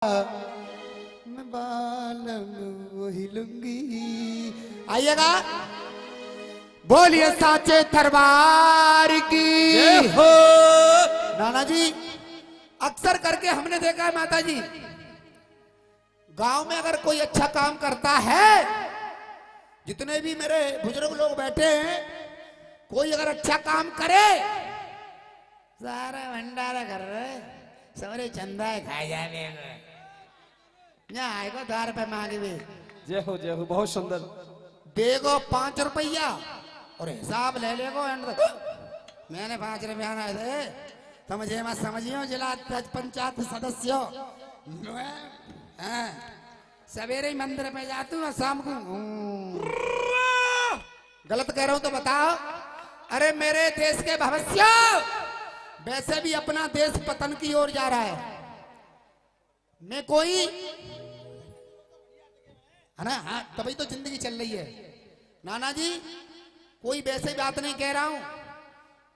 मैं बालम वही लूंगी। आइएगा, बोलिए साचे दरबार की जय हो। नाना जी, अक्सर करके हमने देखा है माता जी, गांव में अगर कोई अच्छा काम करता है, जितने भी मेरे बुजुर्ग लोग बैठे हैं, कोई अगर अच्छा काम करे, सारा भंडारा कर रहे, सारे चंदा खाए जावे, यहाँ आएगा 10 रुपए मांगे वे, जय हो, बहुत सुंदर। देगो 5 रुपया और हिसाब ले लेगो। मैंने 5 रुपया ना दे, समझे मत समझियो जिला पंचायत सदस्य सवेरे ही मंदिर पे जाती हूँ, शाम को गलत कह रहा हूं तो बताओ। अरे मेरे देश के भविष्य, वैसे भी अपना देश पतन की ओर जा रहा है। मैं कोई है ना, हाँ तभी तो जिंदगी चल रही है नाना जी, कोई वैसे बात नहीं कह रहा हूं।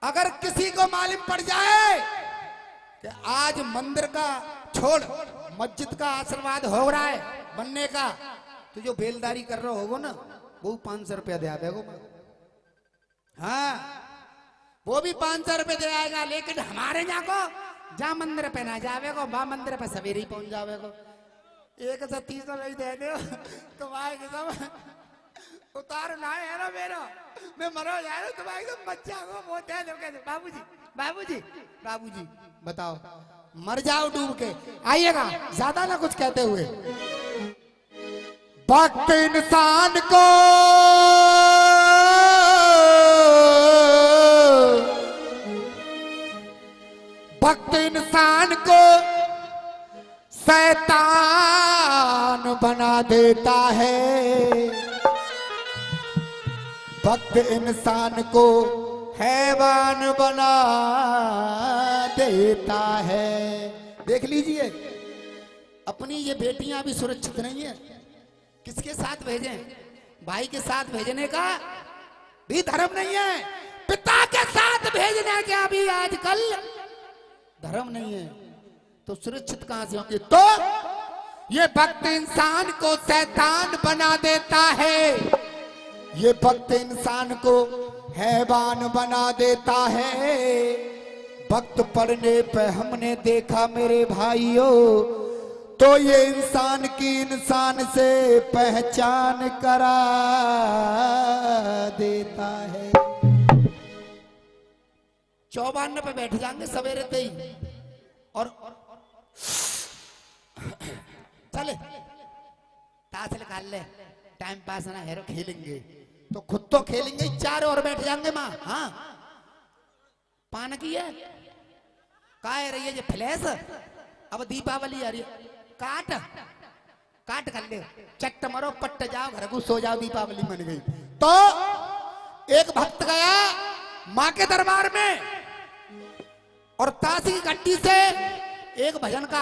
अगर किसी को मालूम पड़ जाए कि आज मंदिर का छोड़ मस्जिद का आशीर्वाद हो रहा है बनने का, तो जो बेलदारी कर रहे होगो ना, वो 500 रुपया दे आएगा। हाँ, वो भी 500 रुपये दे आएगा, लेकिन हमारे यहाँ को जहाँ मंदिर पे ना जावेगो, वहां मंदिर पे सवेरे ही पहुंच जावेगो। 130 नहीं दे दो तुम्हारे सब उतार लाए है ना मेरा, मैं मरो जाए ना तुम्हारे एकदम बच्चा को बहुत दे दो। कहते बाबूजी बाबूजी बाबूजी बताओ, मर जाओ डूब के। आइएगा, ज्यादा ना कुछ कहते हुए। वक्त इंसान को वक्त इंसान को शैतान बना देता है, वक्त इंसान को हैवान बना देता है। देख लीजिए, अपनी ये बेटियां भी सुरक्षित नहीं है। किसके साथ भेजें? भाई के साथ भेजने का भी धर्म नहीं है, पिता के साथ भेजने का भी आजकल धर्म नहीं है, तो सुरक्षित कहां से होंगे? तो ये वक्त इंसान को शैतान बना देता है, ये वक्त इंसान को हैवान बना देता है। वक्त पड़ने पे हमने देखा मेरे भाइयों, तो ये इंसान की इंसान से पहचान करा देता है। 54 पे बैठ जाएंगे सवेरे ते ही, और चले ताश निकाल ले, टाइम पास ना है, खेलेंगे तो खुद तो खेलेंगे, 4 और बैठ जाएंगे माँ। हाँ, पान की है का है रही है ये फ्लैश, अब दीपावली आ रही है, काट काट कर ले, चट्ट मरो पट्ट जाओ, घर को सो जाओ, दीपावली मन गई। तो एक भक्त गया माँ के दरबार में, और ताशी की गड्डी से एक भजन का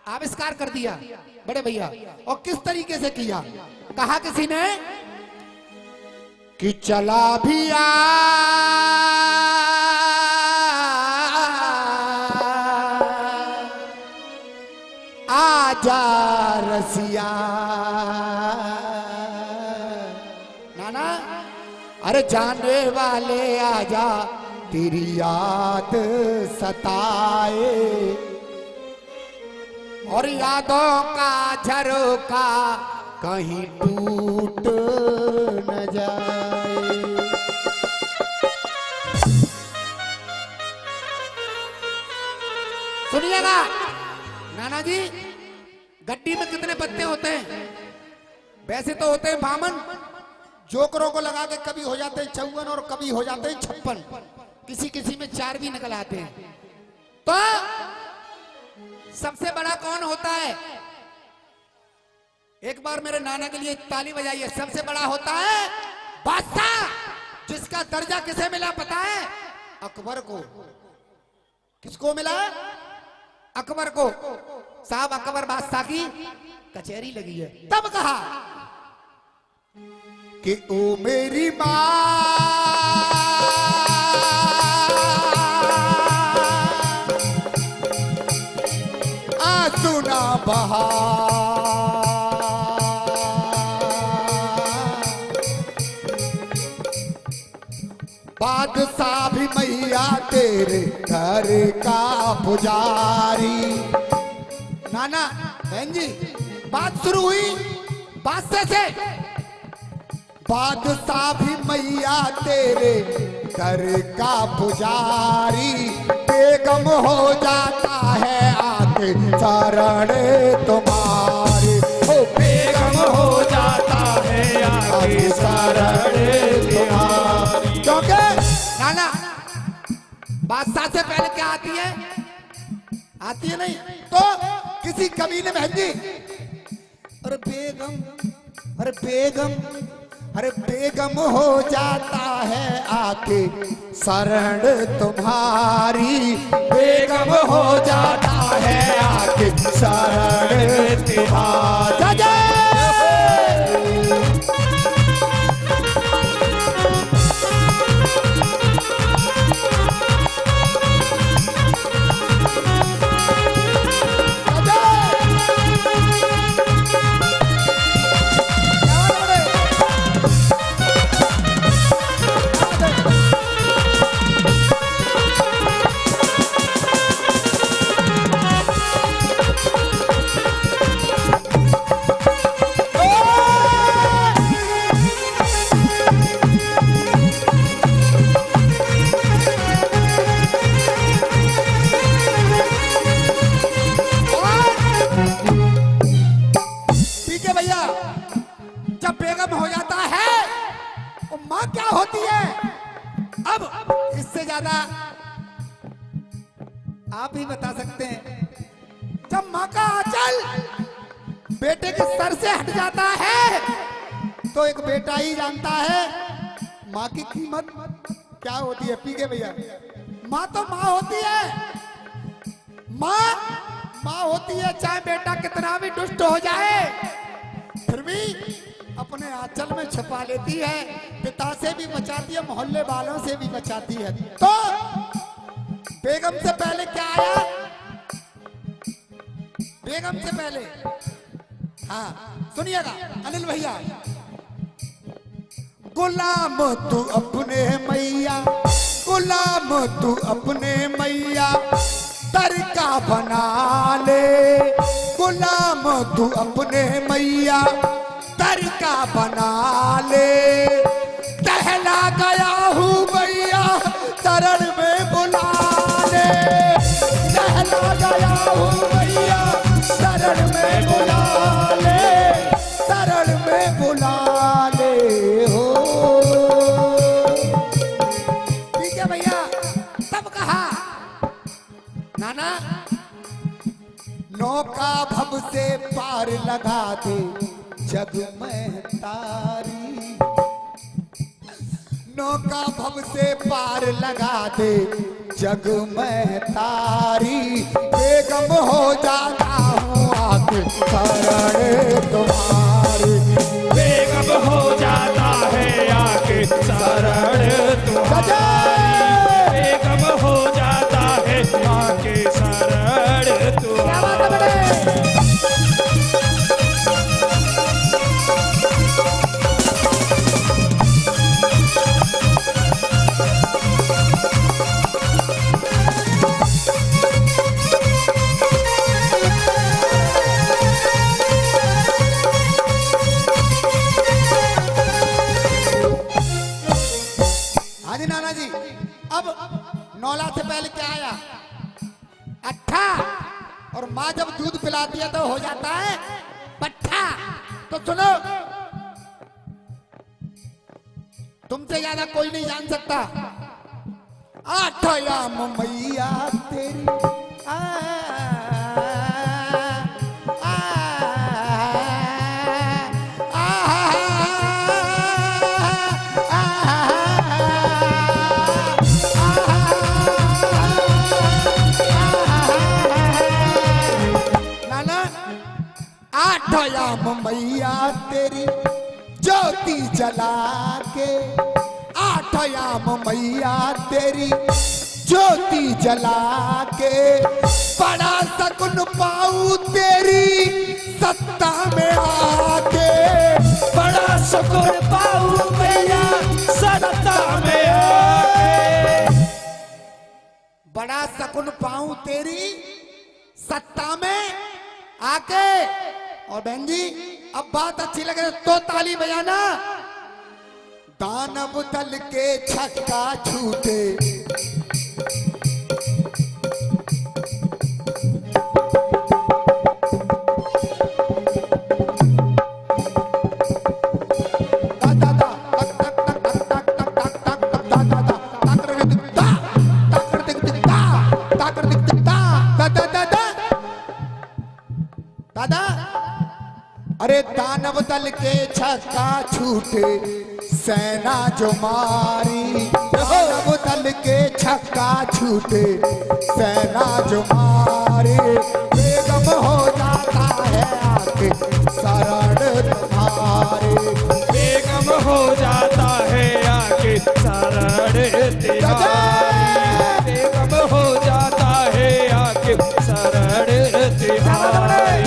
आविष्कार कर दिया बड़े भैया। और किस तरीके से किया, कहा किसी ने कि चला भी आजा रसिया नाना, अरे जाने वाले आजा, तेरी याद सताए, और यादों का झरोका कहीं टूट न जाए। सुनिएगा नाना जी, गड्डी में कितने पत्ते होते हैं? वैसे तो होते हैं 52, जोकरों को लगा के कभी हो जाते हैं 54 और कभी हो जाते हैं 56, किसी किसी में 4 भी निकल आते हैं। तो सबसे बड़ा कौन होता है? एक बार मेरे नाना के लिए ताली बजाइए। सबसे बड़ा होता है बादशाह, जिसका दर्जा किसे मिला पता है? अकबर को। किसको मिला? अकबर को। साहब अकबर बादशाह की कचहरी लगी है, तब कहा कि ओ मेरी माँ, सुना बादशाह भी मैया तेरे घर का पुजारी। नाना बहन जी बात शुरू हुई बादशाह से। बादशाह भी मैया तेरे घर का पुजारी, बेगम हो जाता है आके शरण तुम्हारी। ओ बेगम हो जाता है आके शरण तुम्हारी। क्योंकि नाना बादशाह से पहले क्या आती है? आती है नहीं तो किसी कबीले में जी अरे बेगम, अरे बेगम, अरे बेगम हो जाता है आके शरण तुम्हारी, बेगम हो जाता है आके शरण तुम्हारी। आप ही बता सकते हैं। जब माँ का आंचल बेटे के सर से हट जाता है तो एक बेटा ही जानता है माँ की कीमत क्या होती है। पीके भैया माँ तो माँ होती है, माँ होती है, चाहे बेटा कितना भी दुष्ट हो जाए फिर भी अपने आंचल में छुपा लेती है, पिता से भी बचाती है, मोहल्ले वालों से भी बचाती है। तो बेगम से पहले क्या आया? बेगम से पहले हाँ सुनिएगा अनिल भैया। गुलाम तू अपने मैया, गुलाम तू अपने मैया दर का बना ले, गुलाम तू अपने मैया दर का बना ले। टहला गया हूँ मैया शरण में बुला ले, टहला गया हूँ मैया शरण में बुला ले, शरण में बुला ले हो। ठीक है भैया। तब कहा नाना नौका भव से पार लगा दे जग में तारी, नौका भव से पार लगा दे जग में तारी। बेगम हो जाता हूँ आके शरण तुम्हारी, बेगम हो जाता है आके शरण तुम्हारी, बेगम हो जाता है आके शरण तुम्हारी। नाना जी अब नौला से पहले क्या आया? अट्ठा। और माँ जब दूध पिलाती है तो हो जाता है पट्ठा। तो सुनो तुमसे ज्यादा कोई नहीं जान सकता। आठयाम मैया तेरी आठयाम मैया तेरी ज्योति जला के, आठयाम मैया तेरी ज्योति जला के बड़ा सकुन पाऊं तेरी सत्ता में आके, बड़ा सुकून पाऊं मेरा सत्ता में आके, बड़ा सकुन पाऊं तेरी सत्ता में आके। और बहन जी अब बात अच्छी लगे तो ताली बजाना। दानव दल के छक्का छूटे, दादा अरे दानव दल के छक्का छूटे सेना जो मारी, दानव दल के छक्का छूटे सेना जो मारी, बेगम हो जाता है आके शरण तुम्हारे, बेगम हो जाता है आके शरण तिहारी, बेगम हो जाता है आके शरण तिहारी।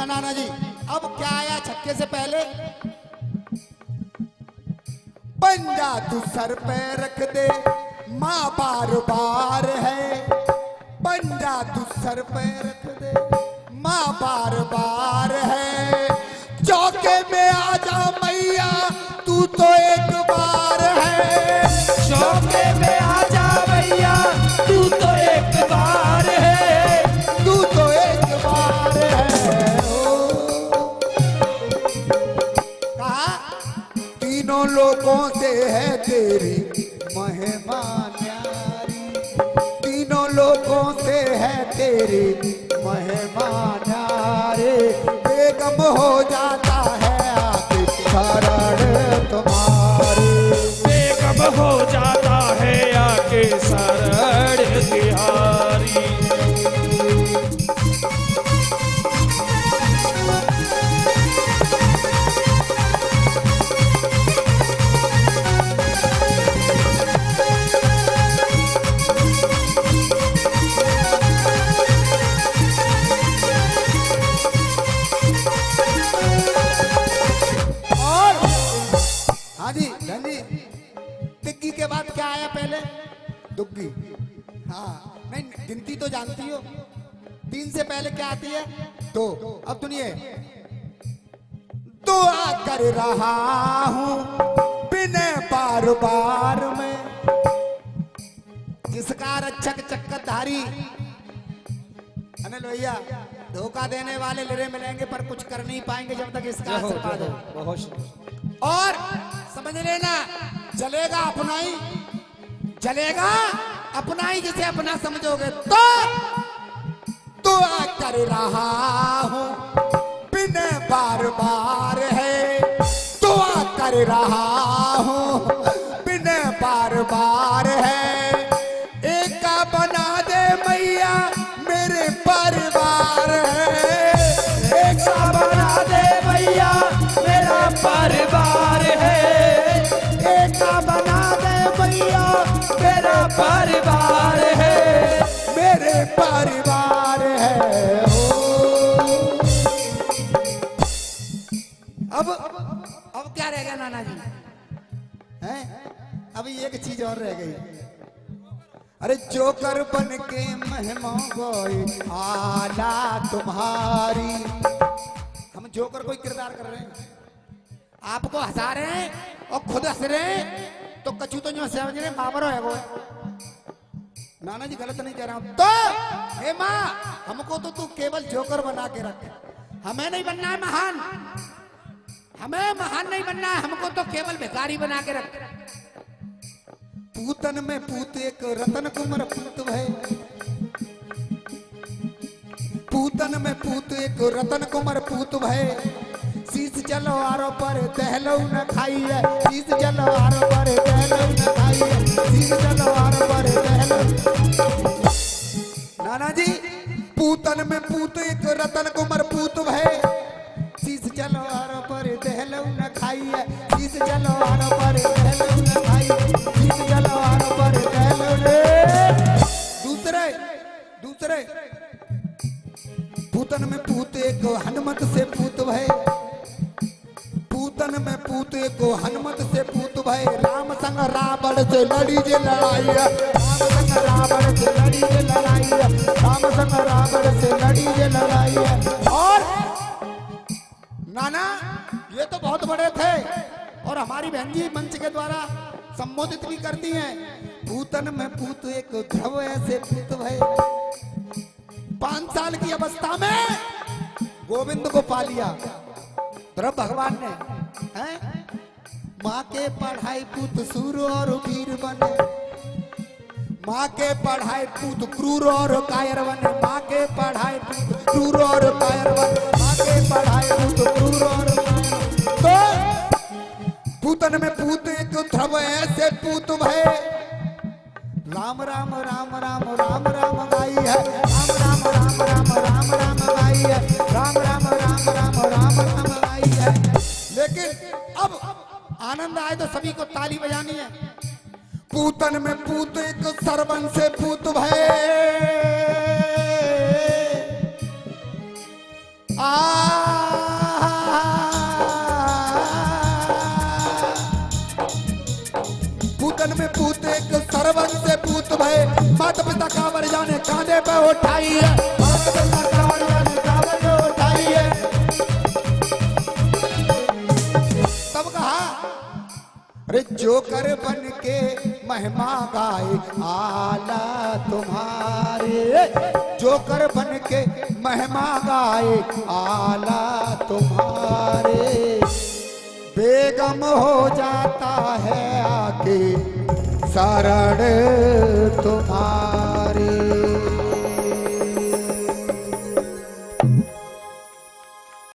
नाना जी अब क्या आया छक्के से पहले? पंजा तू सर पे रख दे माँ बार बार है, पंजा तू सर पे रख दे माँ बार बार है, चौके में आजा मैया तू तो एक बार है, चौके में आजा मैया तू तो एक बार है, तू तो एक बार है। तीनों लोगों से है तेरी महिमा न्यारी, तीनों लोगों से है तेरी महिमा न्यारी, बेगम हो जाता है आके शरण तुम्हारी, बेगम हो जाता है आके शरण तिहारी। टिक्की के बाद क्या आया पहले? दुग्गी। हाँ नहीं गिनती तो जानती हो, 3 से पहले क्या आती है? 2। अब सुनिए, दुआ कर रहा हूँ बिना बार बार में, जिसका रक्षक चक्करधारी अनिल भैया, धोखा देने वाले लड़े मिलेंगे पर कुछ कर नहीं पाएंगे जब तक इसका आशीर्वाद हो। और समझ लेना, जलेगा अपना ही, जलेगा अपना ही, जिसे अपना समझोगे तो दुआ कर रहा हूं बिना बार बार है, दुआ कर रहा हूं बिना बार बार है, एक का बना दे मैया मेरे परिवार है, एक का बना दे मैया मेरा परिवार है, एक का बना दे मैया मेरा परिवार है, मेरे परिवार है। अब क्या रह गया नाना जी? हैं? अभी एक चीज और रह गई। अरे जोकर बन के महिमा गई आला तुम्हारी, हम जोकर कोई किरदार कर रहे हैं, आपको हंसा रहे हैं और खुद हंस रहे हैं, तो कछु तो जो समझ रहे मामरो है वो नाना जी गलत नहीं कह रहा हूं। तो हे माँ, हमको तो तू केवल जोकर बना के रख, हमें नहीं बनना है महान, हमें महान नहीं बनना है, हमको तो केवल भिखारी बना के रख। पूतन में पूत एक रतन कुमार पूत है, पूतन में पूत एक रतन कुमार पूत भय, शीश जलो आरो पर दहलो न खाई है, शीश जलो आरो पर दहलो न खाई है, शीश जलो आरो पर दहलो। नाना जी, पूतन में पूत एक रतन कुमार पूत भय, शीश जलो आरो पर दहलो न खाई है, शीश जलो आरो पर दहलो न खाई है, शीश जलो आरो पर दहलो रे। दूसरे दूसरे पूतन में पूत एक हनुमत से पूत भय, पूतन में पूत एक हनुमत से पूत भय, राम संग रावण से लड़ी जे लड़ाई है, राम संग रावण से लड़ी जे लड़ाई है, राम संग रावण से लड़ी जे लड़ाई है। और नाना ये तो बहुत बड़े थे और हमारी बहन जी मंच के द्वारा संबोधित भी करती हैं। पूतन में पूत एक ध्रुव ऐसे पूत भय, 5 साल की अवस्था में गोविंद को पा लिया ध्रुव भगवान ने, हैं? माँ के पढ़ाई पूत सूर और वीर बने, माँ के पढ़ाई पूत क्रूर और कायर बने, माँ के पढ़ाई पूत क्रूर और कायर बने, माँ के पढ़ाई पूत क्रूर और कायर। तो पूतन में पूत एक ध्रुव ऐसे पूत भय, राम राम राम राम राम राम गाई है, राम राम राम राम राम राम गाई है, राम राम राम राम राम राम गाई है। लेकिन अब आनंद आए तो सभी को ताली बजानी है। पूतन में पूत एक सरवन से पूत भय, पूतन में पूत एक सरवन से पूत भय, माता पिता कांवर जाने कांधे पे उठाई है, माता पिता कांवर जाने कांधे पे उठाई है। तब कहा, अरे जोकर बन के महिमा गाए आला तुम्हारे, जोकर बन के महिमा गाए आला तुम्हारे, बेगम हो जाता है आके शरण तुम्हारे।